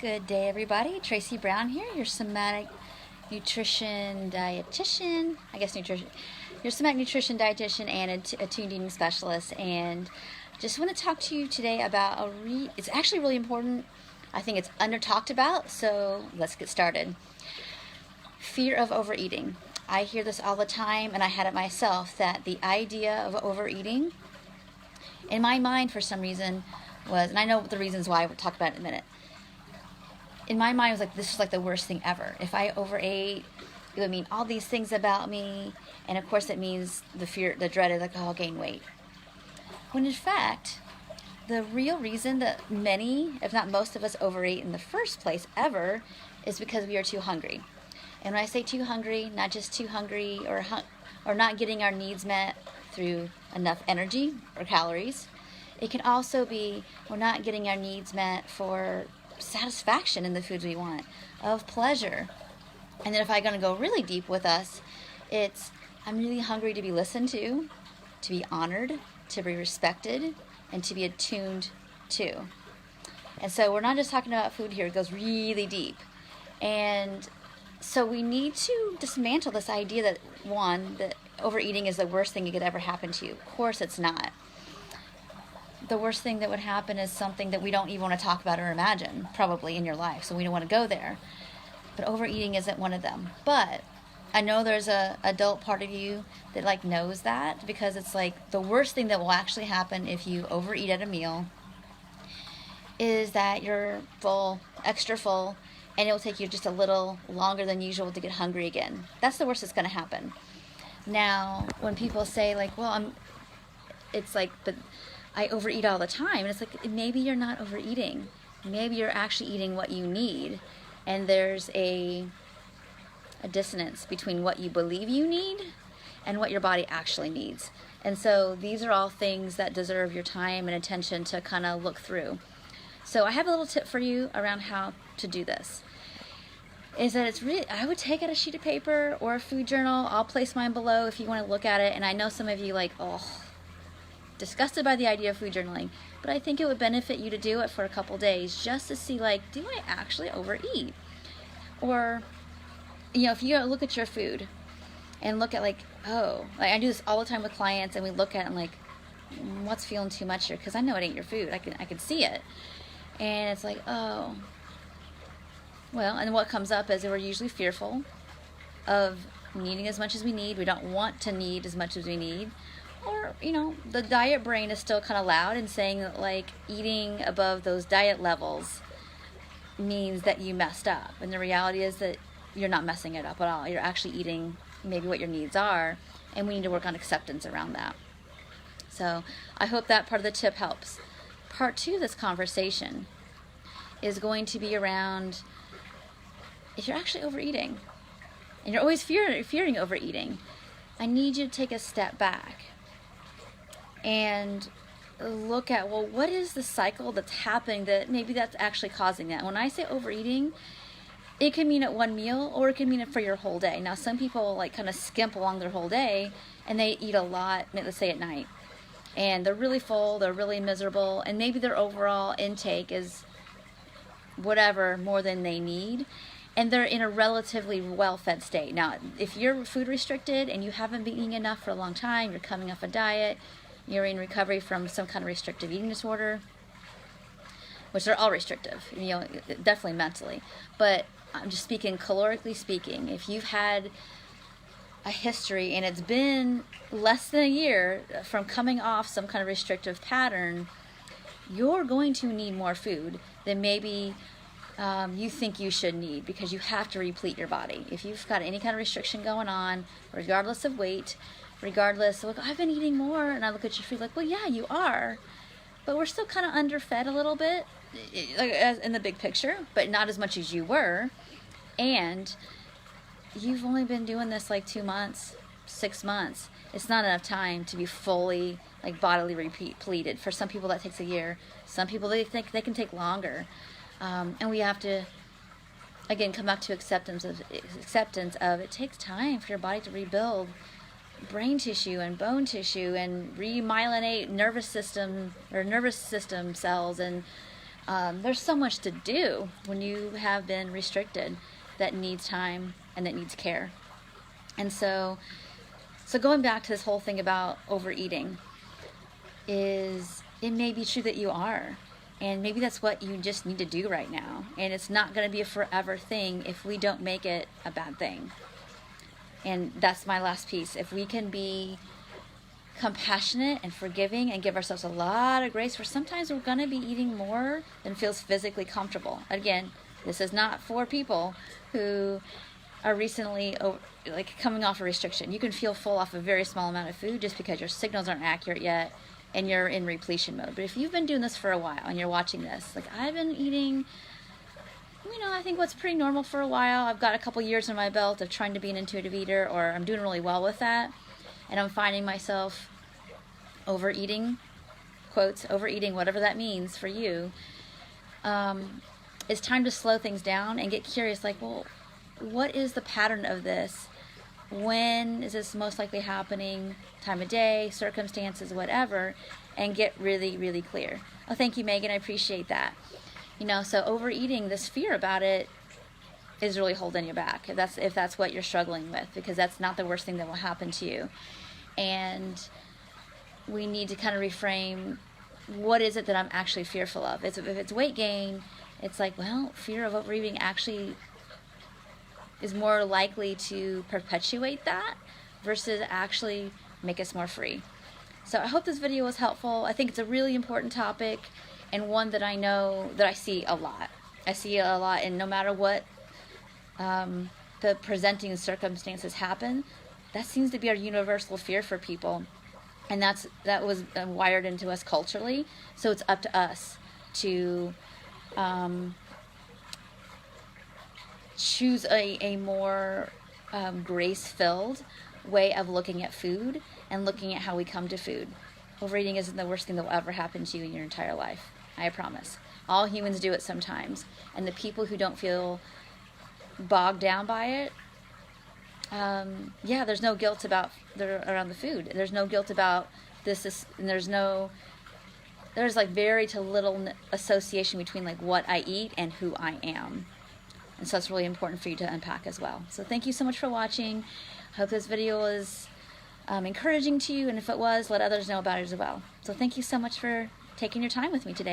Good day, everybody. Tracy Brown here, your somatic nutrition dietitian. Your somatic nutrition dietitian and a tuned eating specialist. And just want to talk to you today about it's actually really important. I think it's under talked about, so let's get started. Fear of overeating. I hear this all the time, and I had it myself, that the idea of overeating, in my mind for some reason, was, and I know the reasons why, we'll talk about it in a minute. In my mind, it was like, this is like the worst thing ever. If I overate, it would mean all these things about me, and of course it means the dread of like, oh, I'll gain weight. When in fact, the real reason that many, if not most of us, overeat in the first place ever is because we are too hungry. And when I say too hungry, not just too hungry or not getting our needs met through enough energy or calories. It can also be we're not getting our needs met for satisfaction in the foods we want, of pleasure. And then if I'm going to go really deep with us, it's I'm really hungry to be listened to be honored, to be respected, and to be attuned to. And so we're not just talking about food here. It goes really deep. And so we need to dismantle this idea that, one, that overeating is the worst thing that could ever happen to you. Of course it's not. The worst thing that would happen is something that we don't even want to talk about or imagine, probably, in your life. So we don't want to go there. But overeating isn't one of them. But I know there's a adult part of you that knows that, because it's like the worst thing that will actually happen if you overeat at a meal is that you're full, extra full, and it will take you just a little longer than usual to get hungry again. That's the worst that's going to happen. Now, when people say but I overeat all the time, and it's like, maybe you're not overeating. Maybe you're actually eating what you need, and there's a dissonance between what you believe you need and what your body actually needs. And so these are all things that deserve your time and attention to kind of look through. So I have a little tip for you around how to do this. Is that I would take out a sheet of paper or a food journal. I'll place mine below if you want to look at it. And I know some of you disgusted by the idea of food journaling, but I think it would benefit you to do it for a couple days just to see, do I actually overeat? Or, if you look at your food and look at I do this all the time with clients, and we look at it and what's feeling too much here? Because I know it ain't your food. I can see it. And it's like, oh, well, and what comes up is that we're usually fearful of needing as much as we need. We don't want to need as much as we need. Or, the diet brain is still kind of loud and saying that, eating above those diet levels means that you messed up. And the reality is that you're not messing it up at all. You're actually eating maybe what your needs are, and we need to work on acceptance around that. So I hope that part of the tip helps. Part 2 of this conversation is going to be around if you're actually overeating, and you're always fearing overeating, I need you to take a step back and look at, what is the cycle that's happening that maybe that's actually causing that? When I say overeating, it can mean at one meal, or it can mean it for your whole day. Now, some people kind of skimp along their whole day, and they eat a lot, let's say at night, and they're really full, they're really miserable, and maybe their overall intake is whatever more than they need, and they're in a relatively well-fed state. Now, if you're food restricted and you haven't been eating enough for a long time, you're coming off a diet, you're in recovery from some kind of restrictive eating disorder, which they're all restrictive, definitely mentally. But I'm just speaking, calorically speaking, if you've had a history and it's been less than a year from coming off some kind of restrictive pattern, you're going to need more food than maybe you think you should need, because you have to replete your body. If you've got any kind of restriction going on, regardless of weight, regardless of, I've been eating more, and I look at your food well, yeah, you are, but we're still kind of underfed a little bit, as in the big picture, but not as much as you were, and you've only been doing this 2 months, 6 months. It's not enough time to be fully bodily repleted. For some people that takes a year. Some people, they think they can take longer. And we have to, again, come back to acceptance of it takes time for your body to rebuild brain tissue and bone tissue and remyelinate nervous system cells and There's so much to do when you have been restricted that needs time and that needs care. And so going back to this whole thing about overeating, is it may be true that you are, and maybe that's what you just need to do right now, and it's not going to be a forever thing if we don't make it a bad thing. And that's my last piece. If we can be compassionate and forgiving and give ourselves a lot of grace, for sometimes we're going to be eating more than feels physically comfortable. Again, this is not for people who are recently coming off a restriction. You can feel full off a very small amount of food just because your signals aren't accurate yet and you're in repletion mode. But if you've been doing this for a while and you're watching this, like I've been eating, I think what's pretty normal for a while. I've got a couple years on my belt of trying to be an intuitive eater, or I'm doing really well with that. And I'm finding myself overeating, quotes, overeating, whatever that means for you. It's time to slow things down and get curious, like, well, what is the pattern of this? When is this most likely happening? Time of day, circumstances, whatever, and get really, really clear. Oh, thank you, Megan. I appreciate that. So overeating, this fear about it is really holding you back. If that's what you're struggling with, because that's not the worst thing that will happen to you. And we need to kind of reframe, what is it that I'm actually fearful of? If it's weight gain, it's like, well, fear of overeating actually is more likely to perpetuate that versus actually make us more free. So I hope this video was helpful. I think it's a really important topic, and one that I know that I see a lot. I see it a lot, and no matter what the presenting circumstances happen, that seems to be our universal fear for people. And that was wired into us culturally. So it's up to us to choose a more grace-filled way of looking at food and looking at how we come to food. Overeating isn't the worst thing that will ever happen to you in your entire life. I promise. All humans do it sometimes. And the people who don't feel bogged down by it, there's no guilt around the food. There's no guilt about this, and there's like very to little association between like what I eat and who I am. And so it's really important for you to unpack as well. So thank you so much for watching. I hope this video was encouraging to you, and if it was, let others know about it as well. So thank you so much for taking your time with me today.